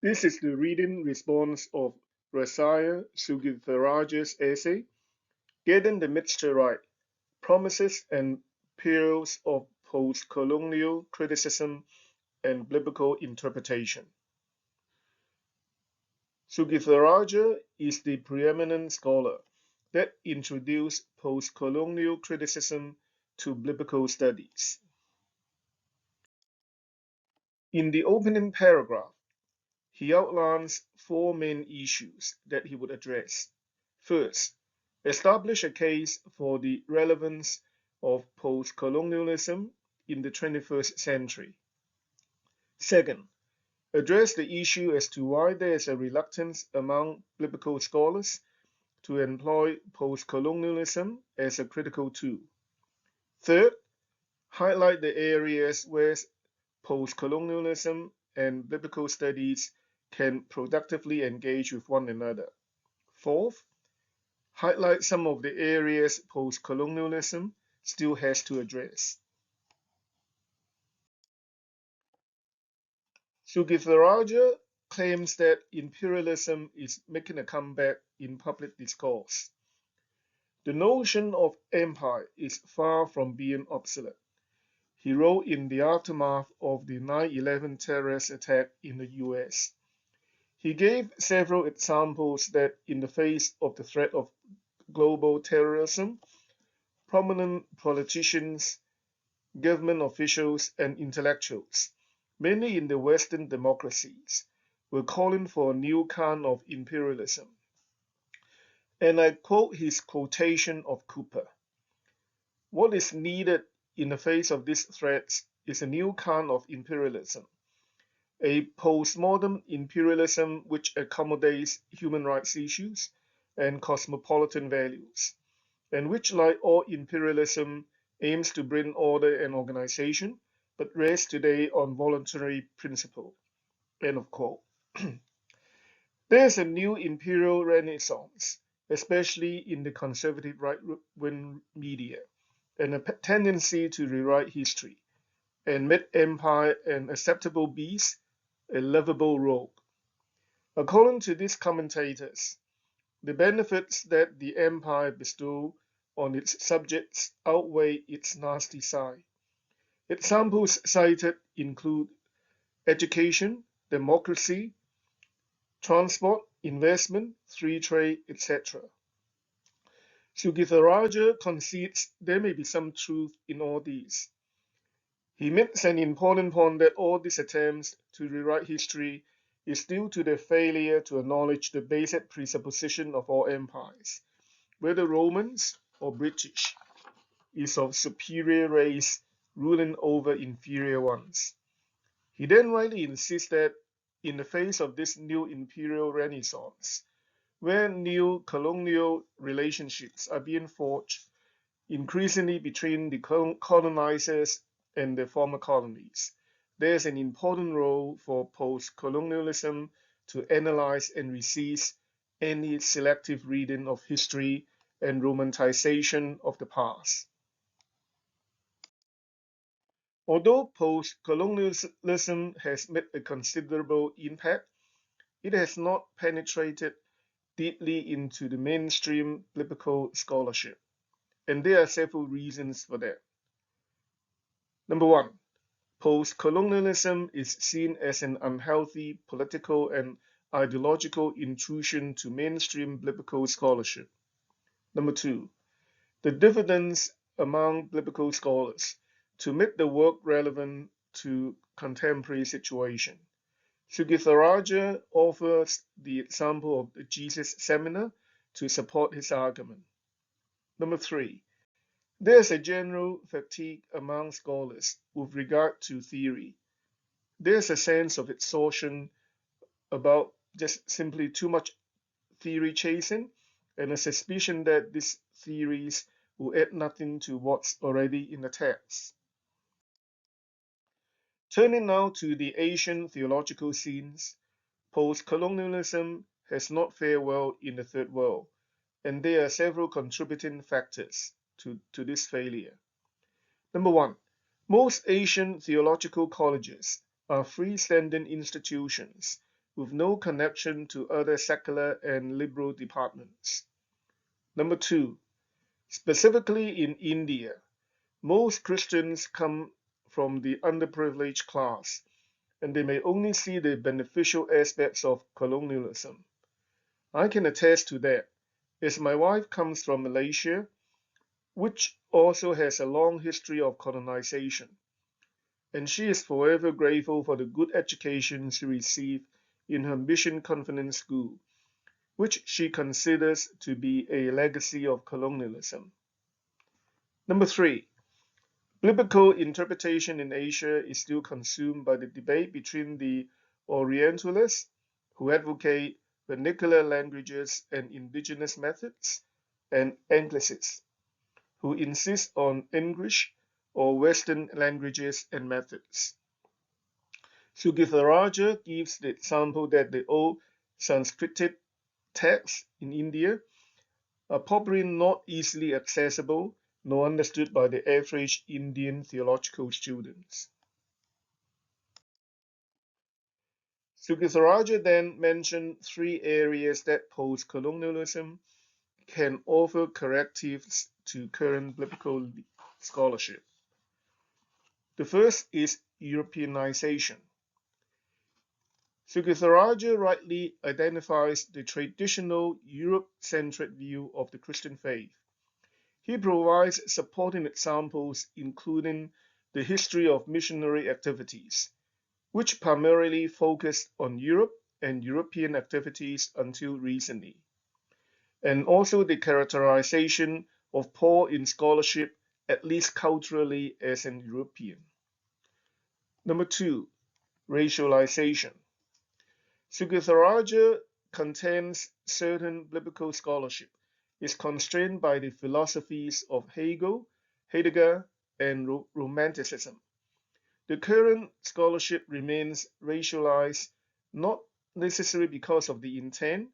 This is the reading response of Sugirtharajah's essay, Getting the Mixture Right, Promises and Perils of Postcolonial Criticism and Biblical Interpretation. Sugirtharajah is the preeminent scholar that introduced postcolonial criticism to biblical studies. In the opening paragraph, he outlines four main issues that he would address. First, establish a case for the relevance of postcolonialism in the 21st century. Second, address the issue as to why there is a reluctance among biblical scholars to employ postcolonialism as a critical tool. Third, highlight the areas where postcolonialism and biblical studies can productively engage with one another. Fourth, highlight some of the areas postcolonialism still has to address. Sugirtharajah claims that imperialism is making a comeback in public discourse. The notion of empire is far from being obsolete. He wrote in the aftermath of the 9/11 terrorist attack in the US. He gave several examples that in the face of the threat of global terrorism, prominent politicians, government officials, and intellectuals, mainly in the Western democracies, were calling for a new kind of imperialism. And I quote his quotation of Cooper. What is needed in the face of these threats is a new kind of imperialism, a postmodern imperialism which accommodates human rights issues and cosmopolitan values, and which, like all imperialism, aims to bring order and organization, but rests today on voluntary principle. End of quote. There is a new imperial renaissance, especially in the conservative right-wing media, and a tendency to rewrite history and make empire an acceptable beast, a lovable rogue. According to these commentators, the benefits that the empire bestows on its subjects outweigh its nasty side. Examples cited include education, democracy, transport, investment, free trade, etc. Sugirtharajah concedes there may be some truth in all these. He makes an important point that all these attempts to rewrite history is due to the failure to acknowledge the basic presupposition of all empires, whether Romans or British, is of superior race ruling over inferior ones. He then rightly insists that in the face of this new imperial renaissance, where new colonial relationships are being forged increasingly between the colonizers and the former colonies, there is an important role for post-colonialism to analyze and resist any selective reading of history and romanticization of the past. Although post-colonialism has made a considerable impact, it has not penetrated deeply into the mainstream biblical scholarship, and there are several reasons for that. Number one, post-colonialism is seen as an unhealthy political and ideological intrusion to mainstream biblical scholarship. Number two, the dividends among biblical scholars to make the work relevant to contemporary situation. Sugirtharajah offers the example of the Jesus Seminar to support his argument. Number three, there's a general fatigue among scholars with regard to theory. There's a sense of exhaustion about just simply too much theory chasing, and a suspicion that these theories will add nothing to what's already in the text. Turning now to the Asian theological scenes, post-colonialism has not fared well in the Third World, and there are several contributing factors to this failure. Number one, most Asian theological colleges are freestanding institutions with no connection to other secular and liberal departments. Number 2, specifically in India, most Christians come from the underprivileged class, and they may only see the beneficial aspects of colonialism. I can attest to that, as my wife comes from Malaysia, which also has a long history of colonization, and she is forever grateful for the good education she received in her mission confidence school, which she considers to be a legacy of colonialism. Number 3, biblical interpretation in Asia is still consumed by the debate between the Orientalists, who advocate vernacular languages and indigenous methods, and Anglicists, who insist on English or Western languages and methods. Sugirtharajah gives the example that the old Sanskrit texts in India are probably not easily accessible nor understood by the average Indian theological students. Sugirtharajah then mentioned 3 areas that post-colonialism can offer correctives to current biblical scholarship. The first is Europeanization. Sugirtharajah rightly identifies the traditional Europe-centric view of the Christian faith. He provides supporting examples, including the history of missionary activities, which primarily focused on Europe and European activities until recently, and also the characterization of Paul in scholarship, at least culturally, as an European. Number 2, racialization. Sugirtharajah contends certain biblical scholarship is constrained by the philosophies of Hegel, Heidegger, and Romanticism. The current scholarship remains racialized, not necessarily because of the intent,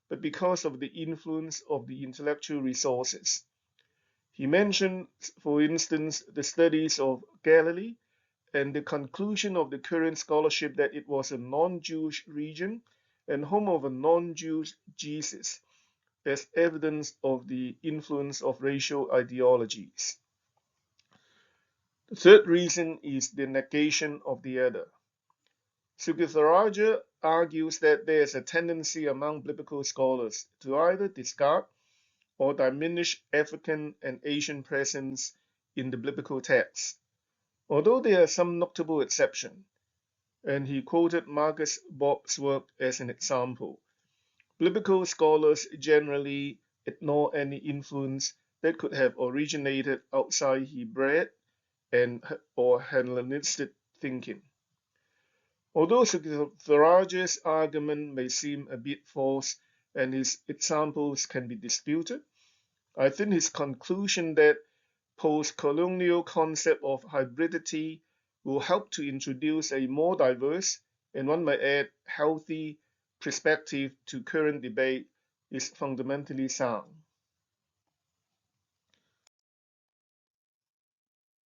but because of the influence of the intellectual resources. He mentioned, for instance, the studies of Galilee and the conclusion of the current scholarship that it was a non-Jewish region and home of a non-Jewish Jesus, as evidence of the influence of racial ideologies. The third reason is the negation of the other. Sugirtharajah argues that there is a tendency among biblical scholars to either discard or diminish African and Asian presence in the biblical text, although there are some notable exceptions, and he quoted Marcus Borg's work as an example. Biblical scholars generally ignore any influence that could have originated outside Hebraic or Hellenistic thinking. Although Sugirtharajah's argument may seem a bit false and his examples can be disputed, I think his conclusion that post-colonial concept of hybridity will help to introduce a more diverse, and one might add healthy, perspective to current debate is fundamentally sound.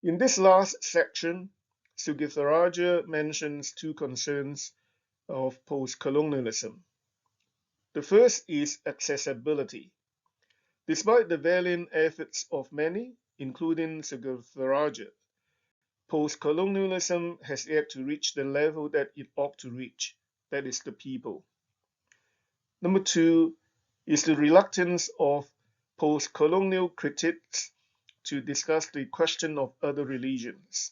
In this last section, Sugirtharajah mentions 2 concerns of post-colonialism. The first is accessibility. Despite the valiant efforts of many, including Sugirtharajah, post-colonialism has yet to reach the level that it ought to reach, that is, the people. Number 2 is the reluctance of post-colonial critics to discuss the question of other religions.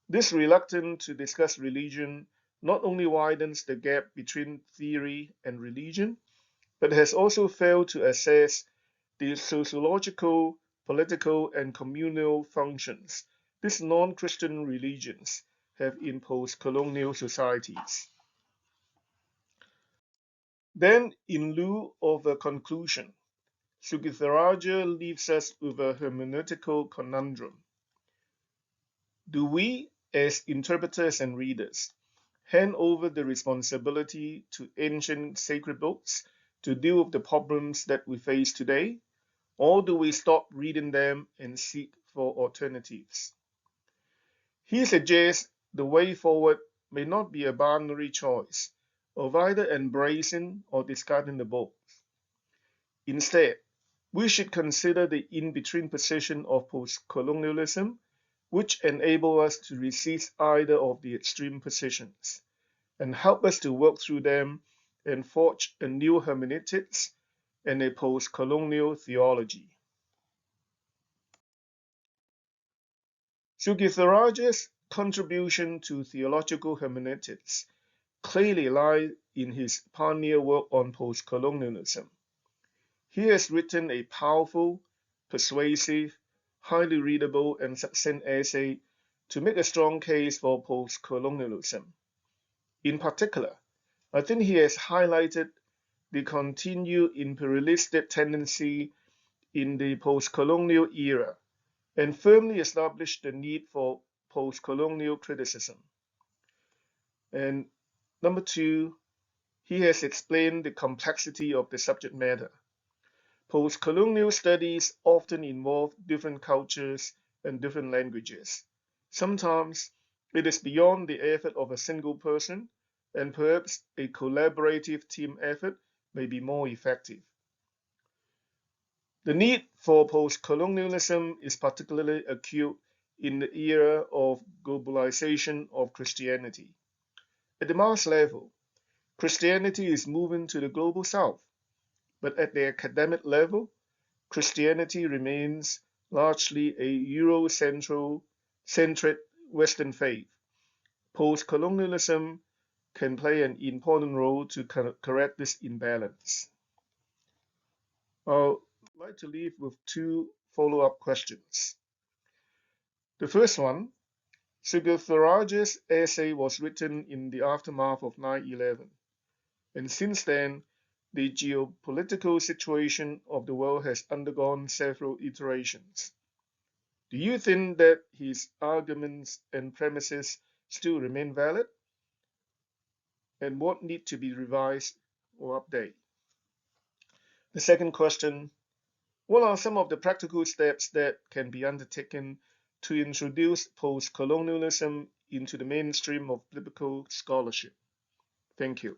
This reluctance to discuss religion not only widens the gap between theory and religion, but has also failed to assess the sociological, political, and communal functions these non-Christian religions have in post-colonial societies. Then, in lieu of a conclusion, Sugirtharajah leaves us with a hermeneutical conundrum. Do we, as interpreters and readers, hand over the responsibility to ancient sacred books to deal with the problems that we face today, or do we stop reading them and seek for alternatives? He suggests the way forward may not be a binary choice, of either embracing or discarding the both. Instead, we should consider the in-between position of postcolonialism, which enable us to resist either of the extreme positions and help us to work through them and forge a new hermeneutics and a post-colonial theology. Sugirtharajah's contribution to theological hermeneutics clearly lies in his pioneer work on post-colonialism. He has written a powerful, persuasive, highly readable, and succinct essay to make a strong case for post-colonialism. In particular, I think he has highlighted the continued imperialistic tendency in the post-colonial era and firmly established the need for post-colonial criticism. And number two, he has explained the complexity of the subject matter. Post-colonial studies often involve different cultures and different languages. Sometimes it is beyond the effort of a single person, and perhaps a collaborative team effort may be more effective. The need for post-colonialism is particularly acute in the era of globalization of Christianity. At the mass level, Christianity is moving to the global south, but at the academic level, Christianity remains largely a Eurocentric Western faith. Post-colonialism can play an important role to correct this imbalance. I'd like to leave with two follow-up questions. The first one, Sugirtharajah's essay was written in the aftermath of 9/11, and since then, the geopolitical situation of the world has undergone several iterations. Do you think that his arguments and premises still remain valid? And what need to be revised or updated? The second question, what are some of the practical steps that can be undertaken to introduce post-colonialism into the mainstream of biblical scholarship? Thank you.